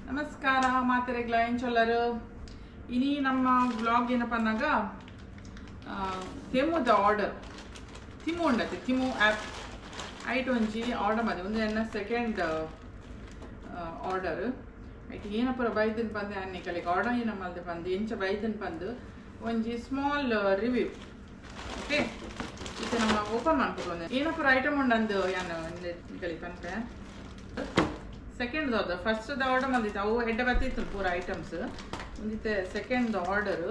ನಮಸ್ಕಾರ ಮಾತೆರೆಗ್ಲ ಎಂಚೊಲ್ಲರು ಇನಿ ನಮ್ಮ ವ್ಲಾಗ್ ಏನಪ್ಪ ಅಂದಾಗ ತೆಮುದ ಆರ್ಡರ್ ತಿಮು ಉಂಡತೆ ತಿಮು ಆ್ಯಪ್ ಐಟ್ ಒಂಜಿ ಆರ್ಡರ್ ಮಾಡಿ ಒಂದು ಎನ್ನ ಸೆಕೆಂಡ್ ಆರ್ಡರ್ ಐಟ್ ಏನಪ್ಪರ ಬೈದನ್ ಪಂದೆ ಅನ್ನಿ ಕಲಿಗೆ ಆರ್ಡರ್ ಏನ ಮಲ್ದೆ ಪಂದು ಎಂಚ ಬೈದನ್ ಪಂದು ಒಂಜಿ ಸ್ಮಾಲ್ ರಿವ್ಯೂ ಓಕೆ ಇದು ನಮ್ಮ ಓಪನ್ ಮಾಡ್ಕೊಂಡು ಏನಪ್ಪರ ಐಟಮ್ ಉಂಡಂದು ಯಾನು ಕಲಿ ಪನ್ಪೆ ಸೆಕೆಂಡ್ ಫಸ್ಟ್ ಆರ್ಡರ್ ಬಂದಿತ್ತು ಅವು ಎಡ್ಡೆ ಬರ್ತಿತ್ತು ಪೂರ ಐಟಮ್ಸ್ ಒಂದಿತ್ತೆ ಸೆಕೆಂಡ್ ಆರ್ಡರ್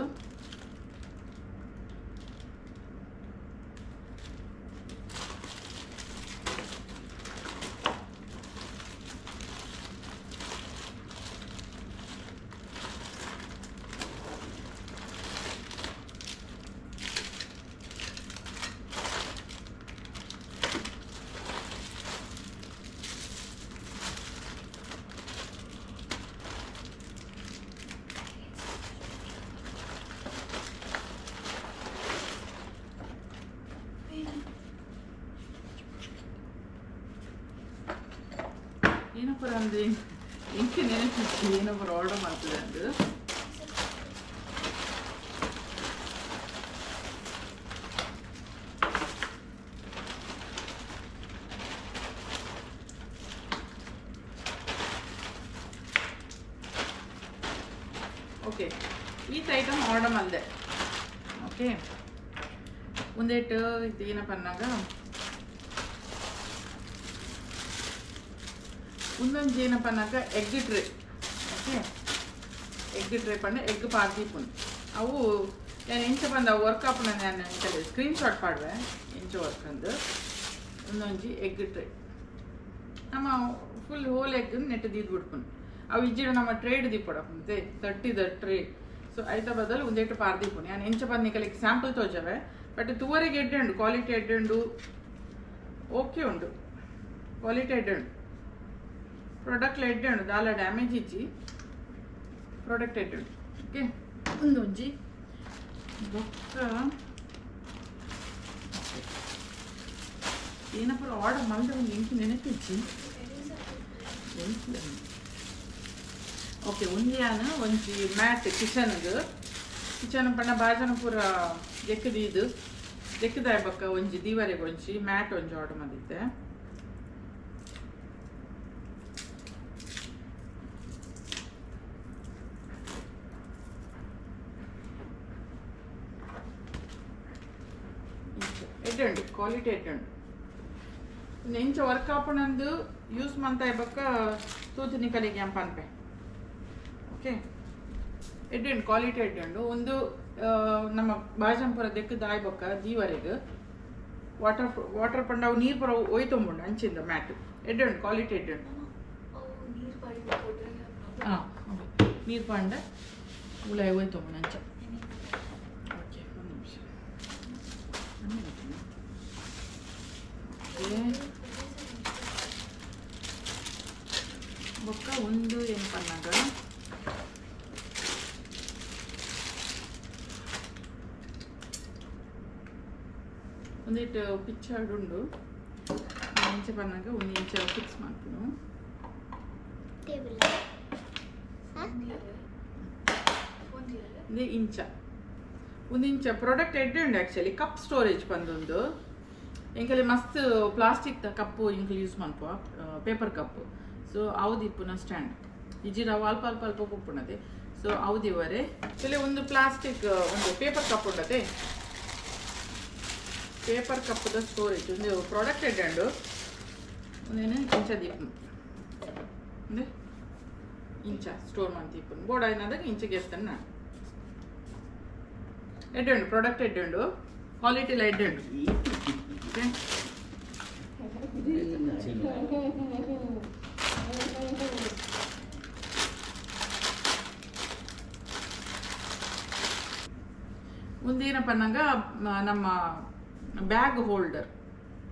ಏನಪ್ಪರ ಅಂದ್ರೆ ಎಂಕೆ ನೆನಪಿತ್ತು ಏನಪ್ಪರ ಆರ್ಡರ್ ಮಾಡ್ತದೆ ಅಂದು ಓಕೆ ಈ ಐಟಮ್ ಆರ್ಡರ್ ಮಾಡಿದೆ ಓಕೆ ಒಂದೇಟು ಇದು ಏನಪ್ಪ ಅನ್ನಾಗ ಒಂದೊಂದು ಏನಪ್ಪ ಅನ್ನಾಗ egg tray okay egg tray ಪಂಡ ಎಗ್ ಪಾರ್ದೀಪುನ್ ಅವು ನಾನು ಎಂಚ ಬಂದ ವರ್ಕ್ ಆಪುನ ನಾನು ಎಂಚಲ್ಲಿ ಸ್ಕ್ರೀನ್ ಶಾಟ್ ಪಾಡುವೆ ಎಂಚ ವರ್ಕ್ ಅಂದು ಒಂದೊಂಜಿ ಎಗ್ ಟ್ರೇ ನಮ್ಮ ಫುಲ್ ಹೋಲ್ ಎಗ್ ನೆಟ್ಟು ದೀದ್ ಬಿಡ್ಪುನ್ ಅವು ಇಜ್ಜಿಡ ನಮ್ಮ ಟ್ರೇಡ್ ದೀಪಡಪ್ಪಂತೆ 30 ಟ್ರೇ ಸೊ ಐತ ಬದಲು ಒಂದೇಟು ಪಾರ್ದೀಪುನ್ ನಾನು ಎಂಚ ಬಂದು ಕಲಿಗೆ ಸ್ಯಾಂಪಲ್ ತೋಜವೆ ಬಟ್ ತೂವರೆಗೆ ಎಡ್ಡೆ ಉಂಡು ಕ್ವಾಲಿಟಿ ಎಡ್ಡೆ ಉಂಡು ಓಕೆ ಉಂಡು ಕ್ವಾಲಿಟಿ ಎಡ್ಡೆ ಉಂಡು ಪ್ರಾಡಕ್ಟ್ ಎಡ್ಡೆ ಉಂಡು ದಾಲ ಡ್ಯಾಮೇಜ್ ಇಜ್ಜಿ ಪ್ರಾಡಕ್ಟ್ ಎಡ್ಡೆ ಉಂಡು ಓಕೆ ಒಂದೊಂಜಿ ಬೊಕ್ಕ ಏನಪ್ಪ ಆರ್ಡರ್ ಮಾಡಿದ್ರೆ ಒಂದು ಎಂಟು ನೆನಪಿಚ್ಚಿ ಓಕೆ ಒಂದಿಯಾನ ಒಂಜಿ ಮ್ಯಾಟ್ ಕಿಚನ್ ಪಂಡ ಬಾಜನ ಪೂರ ದೆಕ್ಕದಾಯ ಬಕ್ಕ ಒಂಜಿ ದೀವರೆಗೆ ಒಂಜಿ ಮ್ಯಾಟ್ ಒಂಜಿ ಆರ್ಡರ್ ಮಾಡಿದ್ದೆ ಎಡ್ಡೆ ಕ್ವಾಲಿಟಿ ಎಡ್ಡೆ ಎಂಚ ವರ್ಕ್ ಆಪಣಂದು ಯೂಸ್ ಮಾಡ್ತಾ ಇಬ್ಬಕ್ಕ ತೂತಿನಿ ಕಲಿಗೆ ಪನ್ಪೆ ಓಕೆ ಎಡ್ಡೆ ಕ್ವಾಲಿಟಿ ಎಡ್ಡೆ ಒಂದು ನಮ್ಮ ಬಾಜಂಪುರ ದೆಕ್ಕದ ಆಯ್ಬಕ್ಕ ದೀವರೆಗೆ ವಾಟರ್ ಪಂಡ ಅವು ನೀರು ಪರ ಒಯ್ತೊಂಬುಂಡು ಅಂಚಿಂದ ಮ್ಯಾಟ್ ಎಡ್ಡೆ ಕ್ವಾಲಿಟಿ ಎಡ್ಡೆ ಹಾಂ ನೀರು ಪಂಡ ಉಳಾಯಿ ಒಯ್ತೊಂಬುಂಡು ಅಂಚ ಓಕೆ ಒಂದು ನಿಮಿಷ ಬೊಕ್ಕ ಒಂದು ಏನಪ್ಪನ್ನಾಗ ಒಂದಿಟ್ಟು ಪಿಕ್ಚರ್ಡ್ ಉಂಡು ಇಂಚ ಬಂದಾಗ ಒಂದು ಇಂಚ ಫಿಕ್ಸ್ ಮಾಡ್ತೀನಿ ಒಂದು ಇಂಚ ಪ್ರಾಡಕ್ಟ್ ಎಡ್ಡೆ ಉಂಡು ಆ್ಯಕ್ಚುಲಿ ಕಪ್ ಸ್ಟೋರೇಜ್ ಬಂದೊಂದು ಎಂಕಲ್ಲಿ ಮಸ್ತ್ ಪ್ಲಾಸ್ಟಿಕ್ ಕಪ್ಪು ಇಂಕಲ್ ಯೂಸ್ ಮಾಡ್ಪ ಪೇಪರ್ ಕಪ್ ಸೊ ಅವದಿಪ್ಪುನ ಸ್ಟ್ಯಾಂಡ್ ಇಜಿರ ಅಲ್ಪ ಅಲ್ಪ ಅಲ್ಪ ಉಪ್ಪುನದೆ ಸೊ ಅವದಿವರೆ ಆ್ಯಕ್ಚುಲಿ ಒಂದು ಪ್ಲಾಸ್ಟಿಕ್ ಒಂದು ಪೇಪರ್ ಕಪ್ ಉಂಡದೆ ಪೇಪರ್ ಕಪ್ಪದ ಸ್ಟೋರೇಜ್ ಒಂದು ಪ್ರಾಡಕ್ಟ್ ಎಡ್ಡು ಒಂದೇನು ಇಂಚ ದೀಪ ಅಂದ್ರೆ ಇಂಚ ಸ್ಟೋರ್ ಮಾಡ್ತೀಪು ಬೋರ್ಡ್ ಏನಾದಾಗ ಇಂಚಿಗೆ ಎತ್ತನ್ನ ಎಡ್ಡು ಪ್ರಾಡಕ್ಟ್ ಎಡ್ಡು ಕ್ವಾಲಿಟಿ ಎಲ್ಲ ಎಡ್ಡು ಓಕೆ ಒಂದೇನಪ್ಪ ಅಂದಾಗ ನಮ್ಮ ಬ್ಯಾಗ್ ಹೋಲ್ಡರ್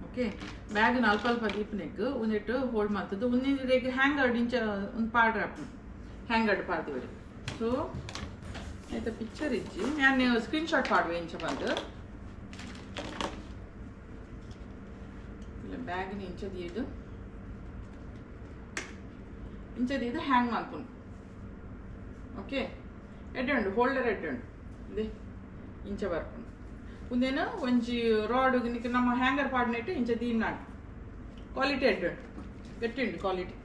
ಓಕೆ ಬ್ಯಾಗ್ನ ಅಲ್ಪ ಅಲ್ಪ ದೀಪನೆಗ್ ಒಂದಿಟ್ಟು ಹೋಲ್ಡ್ ಮಾಡ್ತದ್ದು ಒಂದಿನ ಹ್ಯಾಂಗರ್ಡ್ ಇಂಚ ಒಂದು ಪಾರ್ಟ್ ಹ್ಯಾಂಗರ್ಡ್ ಪಾರ್ದಿವರಿ ಸೊ ಆಯ್ತಾ ಪಿಕ್ಚರ್ ಇಜ್ಜಿ ನಾನು ಸ್ಕ್ರೀನ್ ಶಾಟ್ ಪಾಡುವೆ ಇಂಚ ಬಂದು ಬ್ಯಾಗಿನ ಇಂಚದಿ ಇದು ಇಂಚದಿ ಇದು ಹ್ಯಾಂಗ್ ಮಾಡ್ಕೊಂಡು ಓಕೆ ಎಡ್ಡೆ ಉಂಡು ಹೋಲ್ಡರ್ ಎಡ್ಡೆ ಉಂಡು ಇದೆ ಇಂಚ ಬರ್ಪುಂಡು ಒಂದೇನು ಒಂಜಿ ರಾಡ್ ನಿಕ್ಕೆ ನಮ್ಮ ಹ್ಯಾಂಗರ್ ಪಾಡ್ನೆಟ್ಟು ಇಂಚ ದೀನಾಡು ಕ್ವಾಲಿಟಿ ಎಡ್ಡೆ ಉಂಡು ಗಟ್ಟಿ ಉಂಡು ಕ್ವಾಲಿಟಿ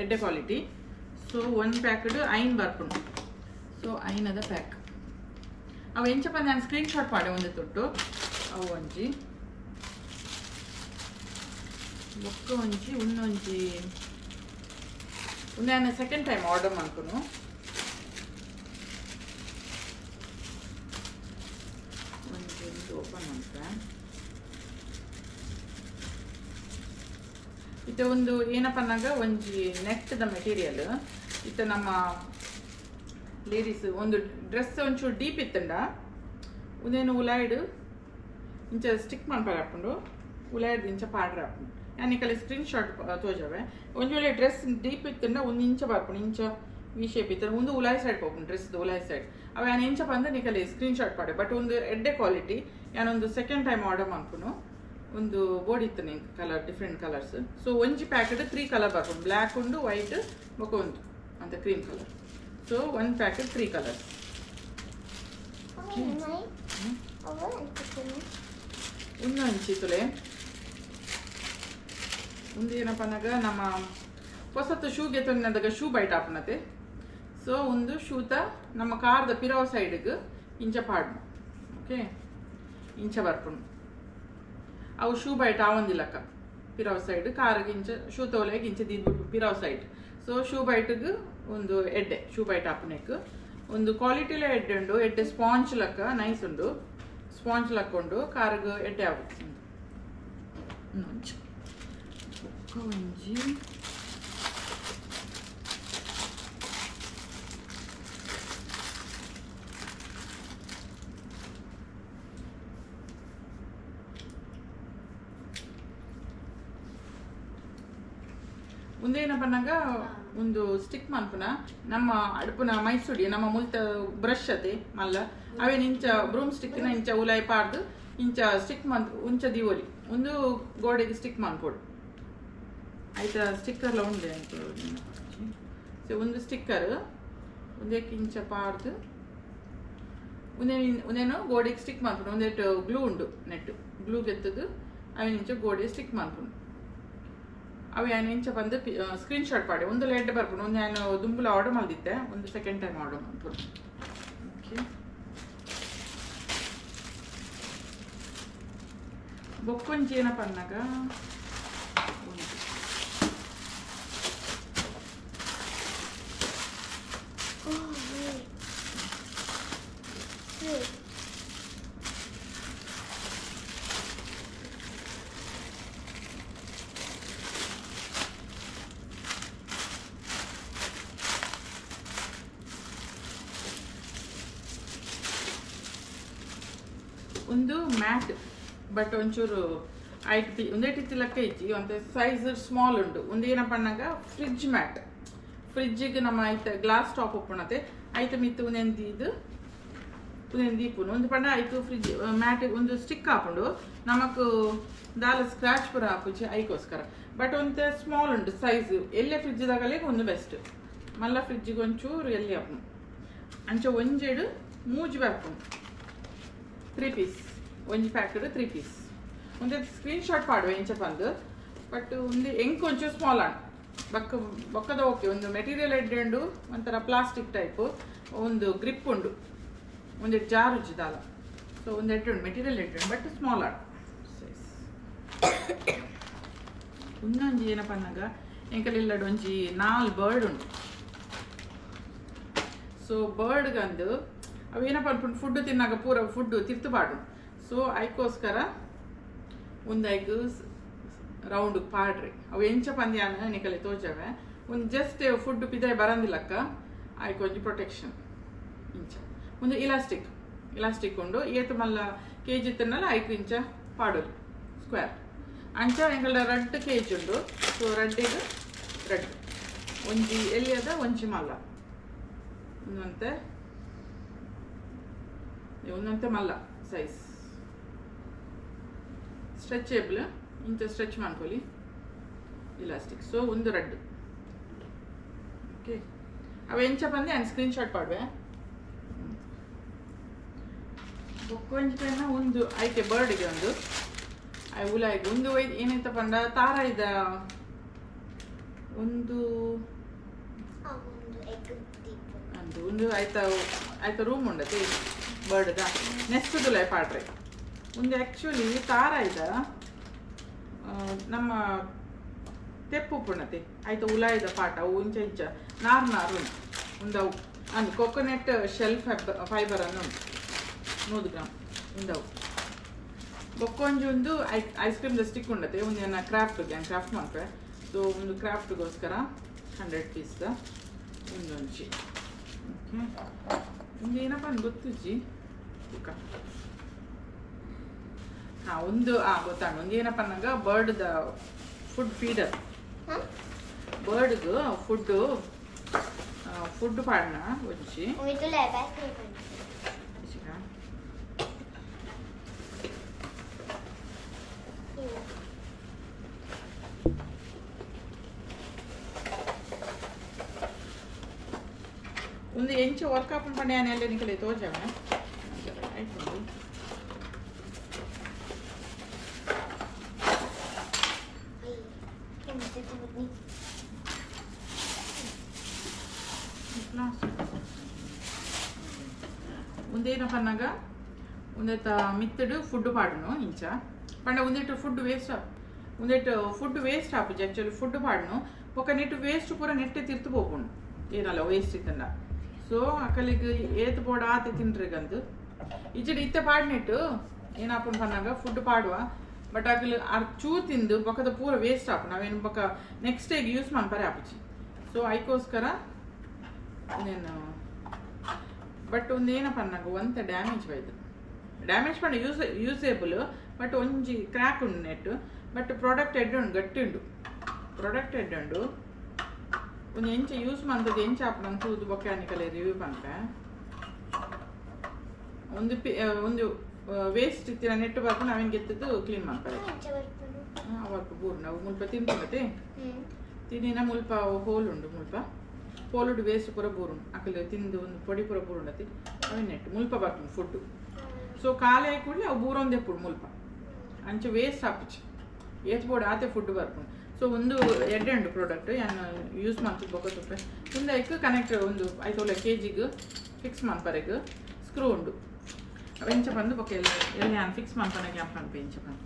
ಎಡ್ಡೆ ಕ್ವಾಲಿಟಿ ಸೊ ಒಂದು ಪ್ಯಾಕೆಟ್ ಐನ್ ಬರ್ಪುಂಡು ಸೊ ಐನದ ಪ್ಯಾಕ್ ಅವು ಎಂಚಪ್ಪ ನಾನು ಸ್ಕ್ರೀನ್ ಶಾಟ್ ಪಾಡೆ ಒಂದೇ ತೊಟ್ಟು ಅವು ಒಂಜಿ ಬೊಕ್ಕ ಒಂಜಿ ಒಂದೊಂಜಿ ನಾನು ಸೆಕೆಂಡ್ ಟೈಮ್ ಆರ್ಡರ್ ಮಾಡ್ಕೊನು ಒಂದು ಓಪನ್ ಮಾಡ್ತೆ ಇದು ಒಂದು ಏನಪ್ಪ ಅನ್ನಂಗ ಒಂಜಿ ನೆಟ್ದ ಮೆಟೀರಿಯಲ್ ಇತ್ತ ನಮ್ಮ ಲೇಡೀಸ್ ಒಂದು ಡ್ರೆಸ್ ಒಂಚೂರು ಡೀಪ್ ಇತ್ತಂಡ ಒಂದೇನು ಉಲಾಯ್ಡು ಇಂಚ ಸ್ಟಿಕ್ ಮಾಡ್ಪಾರ ಹಾಕೊಂಡು ಉಲಾಯ್ದು ಇಂಚ ಪಾಡ್ರೆ ಹಾಕೊಂಡು ನಾನು ಈ ಕಲೆ ಸ್ಕ್ರೀನ್ ಶಾಟ್ ತೋಜವೆ ಒಂಜೊಳ್ಳೆ ಡ್ರೆಸ್ ಡೀಪ್ ಇತ್ತಂಡ ಒಂದು ಇಂಚ ಬರ್ಪುಂಡು ಇಂಚ ವಿ ಶೇಪ್ ಇತ್ತು ಒಂದು ಉಲಾಯ್ ಸೈಡ್ ಹೋಗ್ಕೊಂಡು ಡ್ರೆಸ್ದು ಉಲಾಯ್ ಸೈಡ್ ಅವು ನಾನು ಇಂಚ ಬಂದು ನೀಕಲ್ಲಿ ಸ್ಕ್ರೀನ್ ಶಾಟ್ ಪಾಡೆ ಬಟ್ ಒಂದು ಎಡ್ಡೆ ಕ್ವಾಲಿಟಿ ನಾನೊಂದು ಸೆಕೆಂಡ್ ಟೈಮ್ ಆರ್ಡರ್ ಮಾಡ್ಕೊನು ಒಂದು ಬೋರ್ಡ್ ಇತ್ತು ನಿಂಗೆ ಕಲರ್ ಡಿಫ್ರೆಂಟ್ ಕಲರ್ಸ್ ಸೊ ಒಂಜಿ ಪ್ಯಾಕೆಟ್ 3 ಕಲರ್ ಬರ್ಕೊಂಡು ಬ್ಲ್ಯಾಕ್ ಉಂಡು ವೈಟ್ ಬೊಕ ಒಂದು ಅಂತ ಕ್ರೀಮ್ ಕಲರ್ ಸೊ ಒಂದು ಪ್ಯಾಕೆಟ್ 3 ಕಲರ್ಸ್ ಒಂದು ಹಂಚಿತುಲೆ ಒಂದು ಏನಪ್ಪ ಅನ್ನಗ ನಮ್ಮ ಹೊಸತ್ತು ಶೂಗೆ ತಂದಾಗ ಶೂ ಬೈಟ್ ಹಾಪನತೆ ಸೊ ಒಂದು ಶೂತ ನಮ್ಮ ಕಾರ್ದ ಪಿರಾವ್ ಸೈಡ್ಗೆ ಇಂಚ ಪಾಡ್ನು ಓಕೆ ಇಂಚ ಬರ್ಪುಂಡು ಅವು ಶೂ ಬೈಟ್ ಆವಂದಿಲ್ಲಕ್ಕ ಪಿರಾವ್ ಸೈಡ್ ಕಾರ್ಗೆ ಇಂಚ ಶೂ ತೋಲೆಗೆ ಇಂಚ ದಿದ್ಬಿಟ್ಟು ಪಿರಾವ್ ಸೈಡ್ ಸೊ ಶೂ ಬೈಟ್ಗೆ ಒಂದು ಎಡ್ಡೆ ಶೂ ಬೈಟ್ ಹಾಪನೆಕ್ ಒಂದು ಕ್ವಾಲಿಟಿಲೇ ಎಡ್ಡೆ ಉಂಡು ಎಡ್ಡೆ ಸ್ಪಾಂಜ್ ಲಕ್ಕ ನೈಸ್ ಉಂಡು ಸ್ಪಾಂಜ್ ಲಕ್ಕ ಉಂಡು ಕಾರ್ಗೆ ಎಡ್ಡೆ ಆಗುತ್ತೆ ಒಂಜಿ ಒಂದೇನಪ್ಪ ನಂಗ ಒಂದು ಸ್ಟಿಕ್ ಮನ್ಪುನ ನಮ್ಮ ಅಡುಪುನ ಮೈಸೂಡಿ ನಮ್ಮ ಮುಲ್ತ ಬ್ರಷ್ ಅತೆ ಮಲ್ಲ ಅವೇನು ಇಂಚ ಬ್ರೂಮ್ ಸ್ಟಿಕ್ನ ಇಂಚ ಉಲಾಯಿ ಪಾಡ್ದು ಇಂಚ ಸ್ಟಿಕ್ ಮನ್ ಉಂಚ ದಿವೋಲಿ ಒಂದು ಗೋಡೆಗೆ ಸ್ಟಿಕ್ ಮನ್ಪೊಡು ಆಯ್ತಾ ಸ್ಟಿಕ್ಕರ್ಲ ಉಂಡೆ ಅಂತ ಸೊ ಒಂದು ಸ್ಟಿಕ್ಕರ್ ಒಂದಕ್ಕೆ ಇಂಚ ಪಾಡ್ದು ಒಂದೇನು ಗೋಡೆಗೆ ಸ್ಟಿಕ್ ಮಾಡ್ಕೊಂಡು ಒಂದೇಟು ಗ್ಲೂ ಉಂಡು ನೆಟ್ಟು ಗ್ಲೂ ಗೆತ್ತದು ಅವಿನ ಇಂಚ ಗೋಡೆ ಸ್ಟಿಕ್ ಮಾಡ್ಕೊಂಡು ಅವು ನಾನು ಇಂಚ ಬಂದು ಸ್ಕ್ರೀನ್ ಶಾಟ್ ಪಾಡೆ ಒಂದು ಲೆಡ್ ಬರ್ಕೊಂಡು ಒಂದು ನಾನು ದುಂಬುಲ ಆರ್ಡರ್ ಮಾಡಿದ್ದೆ ಒಂದು ಸೆಕೆಂಡ್ ಟೈಮ್ ಆರ್ಡರ್ ಮಾಡ್ಕೊಂಡು ಓಕೆ ಬೊಕ್ಕೊಂಚಿ ಏನಪ್ಪ ಅನ್ನಗ ಒಂದು ಮ್ಯಾಟ್ ಬಟ್ ಒಂಚೂರು ಐಟ್ ಒಂದೇಟಿತ್ತು ಲೆಕ್ಕ ಇಜ್ಜಿ ಒಂದು ಸೈಜ್ ಸ್ಮಾಲ್ ಉಂಟು ಒಂದು ಏನಪ್ಪ ಅನ್ನಂಗ ಫ್ರಿಡ್ಜ್ ಮ್ಯಾಟ್ ಫ್ರಿಡ್ಜಿಗೆ ನಮ್ಮ ಐತೆ ಗ್ಲಾಸ್ ಟಾಪ್ ಒಪ್ಪಣತೆ ಐತೆ ಮಿತ್ತು ಒಂದೆಂದಿದ್ದು ಒಂದೆಂದೀಪುನು ಒಂದು ಪಂಡ ಆಯ್ತು ಫ್ರಿಡ್ಜ್ ಮ್ಯಾಟ್ ಒಂದು ಸ್ಟಿಕ್ ಹಾಕೊಂಡು ನಮಕ್ ದಾಲ ಸ್ಕ್ರಾಚ್ ಪುರ ಹಾಪುಜಿ ಐಕೋಸ್ಕರ ಬಟ್ ಒಂದು ಸ್ಮಾಲ್ ಉಂಟು ಸೈಜ್ ಎಲ್ಲೇ ಫ್ರಿಡ್ಜ್ದಾಗಲೇ ಒಂದು ಬೆಸ್ಟ್ ಮಲ್ಲ ಫ್ರಿಡ್ಜಿಗೆ ಒಂಚೂರು ಎಲ್ಲಿ ಹಾಪು ಅಂಚ ಒಂಜೆಡು ಮೂಜಿ ಬರ್ಪುಂಡು 3 ಪೀಸ್ ಒಂಜಿ ಪ್ಯಾಕೆಟ್ 3 ಪೀಸ್ ಒಂದು ಸ್ಕ್ರೀನ್ ಶಾಟ್ ಪಾಡುವ ಇಂಚ ಬಂದು ಬಟ್ ಒಂದು ಎಂಕ್ ಒಂಚೂರು ಸ್ಮಾಲ್ ಆಣ್ ಬೊಕ್ಕದ ಓಕೆ ಒಂದು ಮೆಟೀರಿಯಲ್ ಎಡ್ಡೆ ಉಂಡು ಒಂಥರ ಪ್ಲಾಸ್ಟಿಕ್ ಟೈಪ್ ಒಂದು ಗ್ರಿಪ್ ಉಂಡು ಒಂದು ಜಾರ್ ಉಜ್ಜಿದಾಲ ಸೊ ಒಂದು ಎಡ್ಡೆ ಉಂಡು ಮೆಟೀರಿಯಲ್ ಎಡ್ಡೆ ಉಂಡು ಬಟ್ ಸ್ಮಾಲ್ ಆಣ್ ಒಂದೊಂಜಿ ಏನಪ್ಪ ಅನ್ನಗ ಎಂಕಲೆಲ್ಲ ಒಂಜಿ 4 ಬರ್ಡ್ ಉಂಡು ಸೊ ಬರ್ಡ್ಗಂದು ಅವೇನಪ್ಪ ಅನ್ಕೊಂಡು ಫುಡ್ ತಿನ್ನಾಗ ಪೂರ ಫುಡ್ ತಿರ್ತುಪಾಡು ಸೊ ಐಕೋಸ್ಕರ ಒಂದು ಐದು ರೌಂಡ್ ಪಾಡ್ರಿ ಅವು ಎಂಚ ಪಂದ್ಯಾನ ನಿಕಲೆ ತೋಜವೆ ಒಂದು ಜಸ್ಟ್ ಫುಡ್ ಪಿದೆ ಬರಂದಿಲ್ಲಕ್ಕ ಆಯ್ಕೆ ಒಂಜಿ ಪ್ರೊಟೆಕ್ಷನ್ ಇಂಚ ಒಂದು ಇಲಾಸ್ಟಿಕ್ ಉಂಡು ಏತು ಮಲ್ಲ ಕೆಜಿ ತಿನ್ನಲ್ಲ ಐದು ಇಂಚ ಪಾಡೋದು ಸ್ಕ್ವೇರ್ ಅಂಚ ಎಂಕಲ್ಡ ರೆಡ್ ಕೇಜ್ ಉಂಡು ಸೊ ರೆಡ್ಡಿಗೆ ರೆಡ್ ಒಂಜಿ ಎಲ್ಲಿಯದ ಒಂಜಿ ಮಲ್ಲ ಒಂದಂತೆ ಮಲ್ಲ ಸೈಜ್ ಸ್ಟ್ರೆಚೇಬಲ್ ಇಂಚ ಸ್ಟ್ರೆಚ್ ಮಾಡ್ಕೊಳ್ಳಿ ಇಲಾಸ್ಟಿಕ್ ಸೊ ಒಂದು ರೆಡ್ ಓಕೆ ಅವು ಎಂಚ ಬಂದು ನಾನು ಸ್ಕ್ರೀನ್ಶಾಟ್ ಪಾಡುವೆ ಬೊಕ್ಕೊಂಚಿನ ಒಂದು ಐತೆ ಬರ್ಡ್ಗೆ ಒಂದು ಐ ಉಲಾಯ್ಗೆ ಒಂದು ಏನೈತ ಪಂಡ ತಾರ ಇದ ಒಂದು ಒಂದು ಆಯ್ತ ರೂಮ್ ಉಂಡತಿ ಬರ್ಡ್ದ ನೆಕ್ಸ್ಟ್ ಲೈ ಪಾಡ್ರೆ ಒಂದು ಆ್ಯಕ್ಚುಲಿ ತಾರ ಇದ ನಮ್ಮ ತೆಪ್ಪು ಪುಣತೆ ಆಯ್ತ ಉಲಾಯ್ದ ಪಾಟ ಅವು ಇಂಚ ಇಂಚ ನಾರು ಒಂದು ಅವು ಅಂದು ಕೊಕೊನೆಟ್ ಶೆಲ್ ಫೈಬರ್ ಅನ್ನು ಉಂಟು 100 ಗ್ರಾಮ್ ಇಂದವು ಬೊಕ್ಕೊಂಜಿ ಒಂದು ಐಸ್ ಕ್ರೀಮ್ ಸ್ಟಿಕ್ ಉಂಡತೆ ಒಂದು ನನ್ನ ಕ್ರಾಫ್ಟ್ ಮಾಡ್ತಾರೆ ಸೊ ಒಂದು ಕ್ರಾಫ್ಟ್ಗೋಸ್ಕರ 100 ಪೀಸ್ದ ಒಂದೊಂಜಿ ಓಕೆ ಒಂದು ಏನಪ್ಪ ಅಂತ ಗೊತ್ತುಜ್ಜಿ ಹಾಂ ಒಂದು ಗೊತ್ತಾಗ ಒಂದು ಏನಪ್ಪ ನಂಗೆ ಬರ್ಡ್ದ ಫುಡ್ ಫೀಡರ್ ಬರ್ಡ್ಗೆ ಫುಡ್ ಪಾಡ್ನ ಒಂಜಿ ಒಂದು ಎಂಚ ವರ್ಕ್ ಹಾಕೊಂಡು ಪಂಡೆ ಎಲ್ಲ ನಿಕಲೆ ತೋಜಾವೆ ಆಯ್ತು ಒಂದೇನಪ್ಪ ಅನ್ನಗ ಒಂದೈತ ಮಿತ್ತಡು ಫುಡ್ ಪಾಡ್ನು ಇಂಚ ಪಂಡ ಒಂದಿಟ್ಟು ಫುಡ್ ವೇಸ್ಟ್ ಆಪುಜಿ ಆ್ಯಕ್ಚುಲಿ ಫುಡ್ ಪಾಡ್ನು ఒక నెట్ వేస్ట్ పూర నెట్టే తిరుతు పోకుండా ಏನಲ್ಲ ವೇಸ್ಟ್ ಇತ್ತಂಡ ಸೊ ಅಕ್ಕಲಿಗೆ ಏತು ಪೋಡ ಆತೆ ತಿನ್ರಿಗಂದು ಇಚ್ಚಡಿ ಇತ್ತೆ ಪಾಡ್ನೆಟ್ಟು ಏನಾಪನ್ ಪನ್ನಾಗ ಫುಡ್ ಪಾಡುವ ಬಟ್ ಅಕ್ಕಲು ಚೂ ತಿಂದು ಬೊಕ್ಕದ ಪೂರ ವೇಸ್ಟ್ ಆಪು ನಾವೇನು ಬೊಕ್ಕ ನೆಕ್ಸ್ಟ್ ಡೇಗೆ ಯೂಸ್ ಮಾಡ್ತಾರೆ ಆಪುಜಿ ಸೊ ಅದಕ್ಕೋಸ್ಕರ నేను ಬಟ್ ಒಂದು ಏನಪ್ಪ నాకు ಒಂತ ಡ್ಯಾಮೇಜ್ ಬೈದು ಡ್ಯಾಮೇಜ್ ಪಂಡ ಯೂಸೇಬಲ್ ಬಟ್ ಒಂಜಿ ಕ್ರ್ಯಾಕ್ ಉಂಡು ನೆಟ್ ಬಟ್ ಪ್ರಾಡಕ್ಟ್ ಎಡ್ಡು ಗಟ್ಟಿ ಉಂಡು ಪ್ರಾಡಕ್ಟ್ ಎಡ್ಡು ಒಂದು ಎಂಚ ಯೂಸ್ ಮಾಡ್ತದೆ ಎಂಚ ಆಪನ ತೂದು ಬೊಕ್ಯಾನಿಕಲ್ ರಿವ್ಯೂ ಪಂಪೆ ಒಂದು ವೇಸ್ಟ್ ಇತ್ತಿನ ನೆಟ್ ಬರ್ಕೊಂಡು ನಾವೇನು ಗೆತ್ತದ್ದು ಕ್ಲೀನ್ ಮಾಡ್ತಾರೆ ಅವಕ್ಕೆ ಬೂರು ನಾವು ಮುಲ್ಪ ತಿನ್ಕೊಂಡತೆ ತಿನ್ನಿನ ಮುಲ್ಪ ಹೋಲ್ ಉಂಡು ಮುಲ್ಪ ಹೋಲುಡು ವೇಸ್ಟ್ ಪೂರ ಬೂರು ಅಕ್ಕಲು ತಿಂದು ಒಂದು ಪೊಡಿ ಪೂರ ಬೂರು ಉಂಡತಿ ಅವನ್ ನೆಟ್ಟು ಮುಲ್ಪ ಬರ್ಕೊಂಡು ಫುಡ್ಡು ಸೊ ಖಾಲಿ ಆಗಿ ಕೂಡಲೇ ಅವು ಬೂರೊಂದೇ ಪುಡು ಮುಲ್ಪ ಅಂಚ ವೇಸ್ಟ್ ಆಪುಚಿ ಏತ್ ಬೋರ್ಡ್ ಆತೆ ಫುಡ್ ಬರ್ಕೊಂಡು ಸೊ ಒಂದು ಎಡ್ಡೆ ಉಂಡು ಪ್ರಾಡಕ್ಟ್ ನಾನು ಯೂಸ್ ಮಾಡ್ತಿದ್ದು ಬೊಕ್ಕ ಹಿಂದಕ್ಕೆ ಕನೆಕ್ಟ್ ಒಂದು 5 kg ಫಿಕ್ಸ್ ಮಾಡ್ಪರೆಗೆ ಸ್ಕ್ರೂ ಉಂಡು ಎಂಚ ಬಂದು ಬೊಕ್ಕ ಎಲ್ಲ ನಾನು ಫಿಕ್ಸ್ ಮಾಡ್ತಾನೆ ಕ್ಯಾಂಪ್ ಮಾಡ್ಪೆ ಎಂಚ ಬಂದು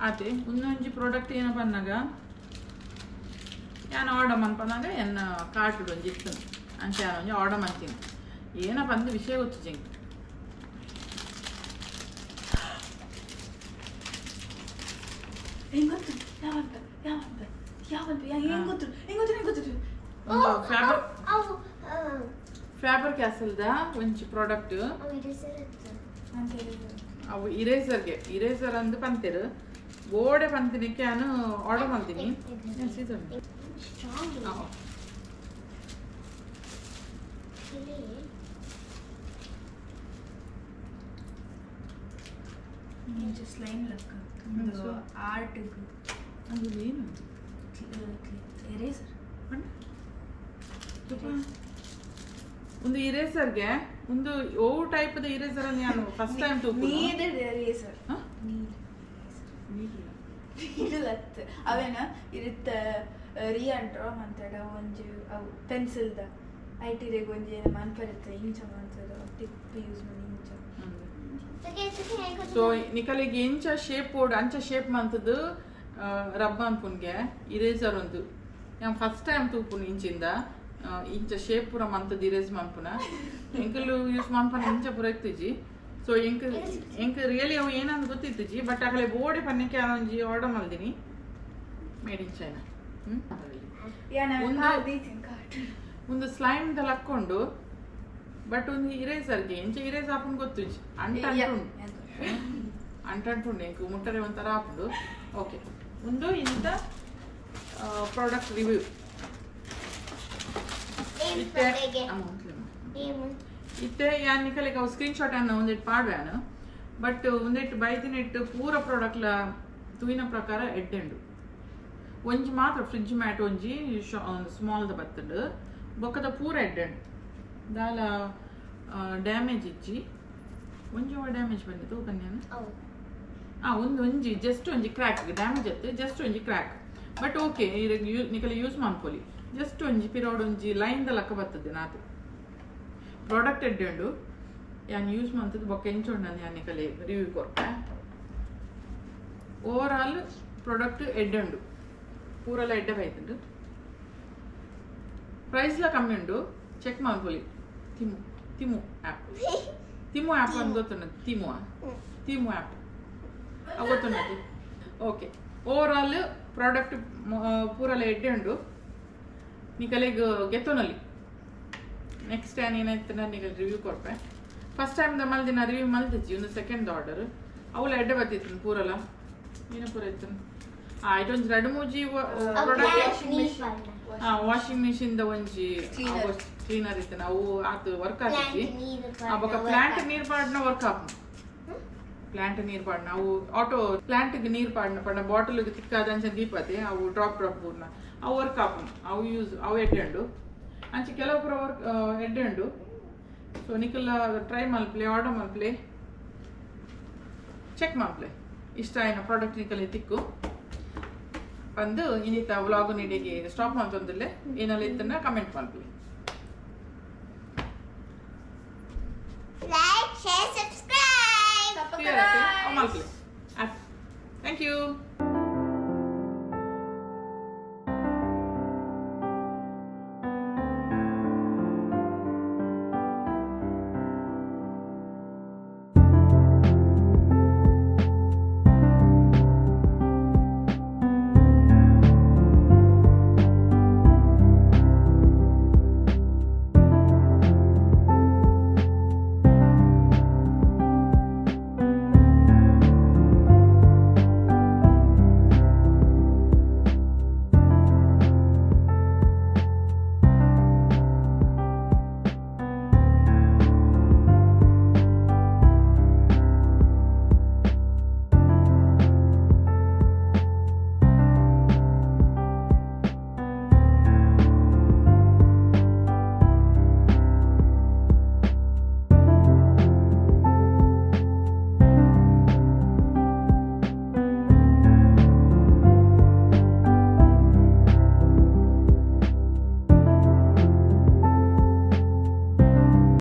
ಆತೆ ಒಂದೊಂಜಿ ಪ್ರಾಡಕ್ಟ್ ಏನಪ್ಪ ಅನ್ನಾಗ ನಾನು ಆರ್ಡರ್ ಮಾಡ್ಪನಾಗ ಎನ್ನ ಕಾರ್ಟ್ ಒಂಜಿ ಇತ್ತು ಅಂಚ ನಾನು ಒಂಜಿ ಆರ್ಡರ್ ಮಾಡ್ತೀನಿ ಏನಪ್ಪ ಅಂದು ವಿಷಯ ಗೊತ್ತು ಜಿಂಗ್ ಫ್ಯಾಬರ್ ಕ್ಯಾಸಲ್ದ ಒಂಚಿ ಪ್ರಾಡಕ್ಟ್ ಅವು ಇರೇಸರ್ ಅಂದು ಪಂತೇರು ಬೋಡೆ ಪಂತಿನಕ್ಕೆ ನಾನು ಆರ್ಡರ್ ಮಾಡ್ತೀನಿ ಸ್ಲೈಮ್ ಲಕ್ಕ ಆರ್ಟ್ ಅದು ಏನು ಎರೇಸರ್ ಒಂದು ಇರೇಸರ್ಗೆ ಒಂದು ಓವ್ ಟೈಪ್ದ ಇರೇಸರ್ ಅನ್ನು ನಾನು ಫಸ್ಟ್ ಟೈಮ್ ನೀಡೆಡ್ ಎರೇಸರ್ ನೀಡಲತ್ತ ಅವೇನ ಇರುತ್ತ ರಿಯಂಟ್ರೋ ಮಂತಡ ಒಂಜಿ ಅವು ಪೆನ್ಸಿಲ್ದ ಐಟಿರೆಗೆ ಒಂಜಿ ಏನ ಮನ್ಪರುತ್ತೆ ಇಂಚ ಮಾಡ್ತದ ಟಿಪ್ ಯೂಸ್ ಮಾಡಿ ಇಂಚ ಸೊ ನಿಕಲಿಗೆ ಇಂಚ ಶೇಪ್ ಬೋರ್ಡ್ ಅಂಚ ಶೇಪ್ ಮಂತದ್ದು ರಬ್ಬ ಅನ್ಪುನ್ಗೆ ಇರೇಸರ್ ಒಂದು ನಾನು ಫಸ್ಟ್ ಟೈಮ್ ತೂಪುನು ಇಂಚಿಂದ ಇಂಚ ಶೇಪ್ ಪೂರ ಮಂತದ್ದು ಇರೇಸ್ ಮನ್ಪುನ ಎಂಕಲು ಯೂಸ್ ಮನ್ಪನ ಇಂಚ ಪೂರ ಇತ್ತಿಜಿ ಸೊ ಎಂಕ ರಿಯಲಿ ಅವು ಏನಂತ ಗೊತ್ತಿತ್ತಿಜಿ ಬಟ್ ಆಗಲೇ ಬೋಡೆ ಪನ್ನಕ್ಕೆ ಒಂಜಿ ಆರ್ಡರ್ ಮಾಡಿದೀನಿ ಮೇಡ್ ಇನ್ ಚೈನಾ ಒಂದು ಸ್ಲೈಮ್ದ ಲಕ್ಕೊಂಡು ಬಟ್ ಒಂದು ಇರೇಸರ್ಗೆ ಎಂಚ ಇರೇಸ್ ಹಾಕೊಂಡು ಗೊತ್ತಿಜಿ ಅಂಟುಂಡು ಎಂಕು ಮುಟ್ಟರೆ ಒಂಥರ ಹಾಕೊಂಡು ಓಕೆ ಒಂದು ಇಂಥ ಪ್ರಾಡಕ್ಟ್ ರಿವ್ಯೂ ಇತ್ತೆ ಯಾನ್ ನಿಕಲಿಗೆ ಅವು ಸ್ಕ್ರೀನ್ಶಾಟ್ ಅನ್ನು ಒಂದಿಟ್ಟು ಪಾಡ್ವ್ಯಾನು ಬಟ್ ಒಂದಿಟ್ಟು ಬೈದಿನಿಟ್ಟು ಪೂರ ಪ್ರಾಡಕ್ಟ್ಲ ತೂಯಿನ ಪ್ರಕಾರ ಎಡ್ಡೆಂಡು ಒಂಜಿ ಮಾತ್ರ ಫ್ರಿಡ್ಜ್ ಮ್ಯಾಟ್ ಒಂಜಿ ಒಂದು ಸ್ಮಾಲ್ದ ಬತ್ತುಂಡು ಬೊಕ್ಕದ ಪೂರ ಎಡ್ಡೆಂಡು ದಾಲ ಡ್ಯಾಮೇಜ್ ಇಜ್ಜಿ ಒಂಜಿ ಡ್ಯಾಮೇಜ್ ಬಂದಿತ್ತು ಕನ್ಯಾನ ಒಂಜಿ ಜಸ್ಟ್ ಒಂಜಿ ಕ್ರ್ಯಾಕ್ ಡ್ಯಾಮೇಜ್ ಆಯ್ತು ಜಸ್ಟ್ ಒಂಜಿ ಕ್ರ್ಯಾಕ್ ಬಟ್ ಓಕೆ ನಿಕಲೆ ಯೂಸ್ ಮಾಡ್ಕೊಳ್ಳಿ ಜಸ್ಟ್ ಒಂಜಿ ಪಿರಿಯಡ್ ಒಂಜಿ ಲೈನ್ ಲಕ್ಕ ಬರ್ತದೆ ನಾತು ಪ್ರಾಡಕ್ಟ್ ಎಡ್ಡೆಂಡು ಯಾನ್ ಯೂಸ್ ಮಾಡ್ತದ್ದು ಬೊಕ್ಕ ಎಂಚೋಂಡು ನಾನು ಯಾನ್ ನಿಕಲೆ ರಿವ್ಯೂ ಕೊರ್ಪೆ ಓವರ್ ಆಲ್ ಪ್ರಾಡಕ್ಟ್ ಎಡ್ಡೆಂಡು ಪೂರೆಲ್ಲ ಎಡ್ಡೆ ಬೈತುಂಡು ಪ್ರೈಸ್ಲ ಕಮ್ಮಿ ಉಂಡು ಚೆಕ್ ಮಾಡ್ಕೊಳ್ಳಿ ತಿಮು ಆ್ಯಪ್ ಅಂತ ಗೊತ್ತುಂಟು ತಿಮು ಆ್ಯಪ್ ಗೊತ್ತುಂಟು ಓಕೆ ಓವರ್ ಆಲ್ ಪ್ರಾಡಕ್ಟ್ ಪೂರೆಲ್ಲ ಎಡ್ಡೆ ಉಂಡು ನಿಕಲೆಗ್ ಗೆತ್ತೋನಲ್ಲಿ ನೆಕ್ಸ್ಟ್ ಟೈಮ್ ಏನಾಯ್ತು ನಾನು ಈಗ ರಿವ್ಯೂ ಕೊಡ್ಪೆ ಫಸ್ಟ್ ಟೈಮ್ ಮಲ್ದಿನ ರಿವ್ಯೂ ಮಲ್ದಿಚ್ಚಿ ಒಂದು ಸೆಕೆಂಡ್ ಆರ್ಡರ್ ಅವಳ ಎಡ್ಡೆ ಬರ್ತಿತ್ತು ಪೂರಲ್ಲ ಏನ ಪೂರ ಇತ್ತು ಇದೊಂದು ಎರಡು ಮೂಜಿ ವಾಷಿಂಗ್ ಮಿಷಿನ್ ಒಂಜಿ ಕ್ಲೀನರ್ ಇತ್ತು ಅವು ಅದು ವರ್ಕ್ ಆಗಿತ್ತು ಅವಾಗ ಪ್ಲಾಂಟ್ ನೀರ್ ಪಾಡ್ನ ವರ್ಕ್ ಆಪ್ ಪ್ಲಾಂಟ್ ನೀರ್ ಪಾಡ್ನ ಅವು ಆಟೋ ಪ್ಲಾಂಟ್ಗೆ ನೀರ್ ಪಾಡ್ನ ಪಡ್ನ ಬಾಟಲ್ಗೆ ತಿಕ್ಕಾದ ಅಂಚೆ ದೀಪತೆ ಅವು ಡ್ರಾಪ್ ಪೂರ್ಣ ಅವು ವರ್ಕ್ ಆಪ್ ಅವು ಎಡ್ಡೆಂಡು ಅಂಚೆ ಕೆಲವು ಪೂರ ವರ್ಕ್ ಎಡ್ಡೆಂಡು ಸೊ ನಿಕಲ್ಲ ಟ್ರೈ ಮಲ್ಪ್ಲೆ ಆರ್ಡರ್ ಮಲ್ಪ್ಲೆ ಚೆಕ್ ಮಲ್ಪ್ಲೆ ಇಷ್ಟ ಆಯ್ನ ಪ್ರಾಡಕ್ಟ್ ನಿಕಲ್ ತಿಕ್ಕು ಬಂದು ಇನ್ನಿತ ವ್ಲಾಗ್ ನೀಡಿಗೆ ಸ್ಟಾಪ್ ಮಾಡ್ತಂದಿಲ್ಲ ಏನೆಲ್ಲ ಇತ್ತನ್ನ comment ಮಲ್ಪ್ಲೆ Like, share, subscribe. Thank you.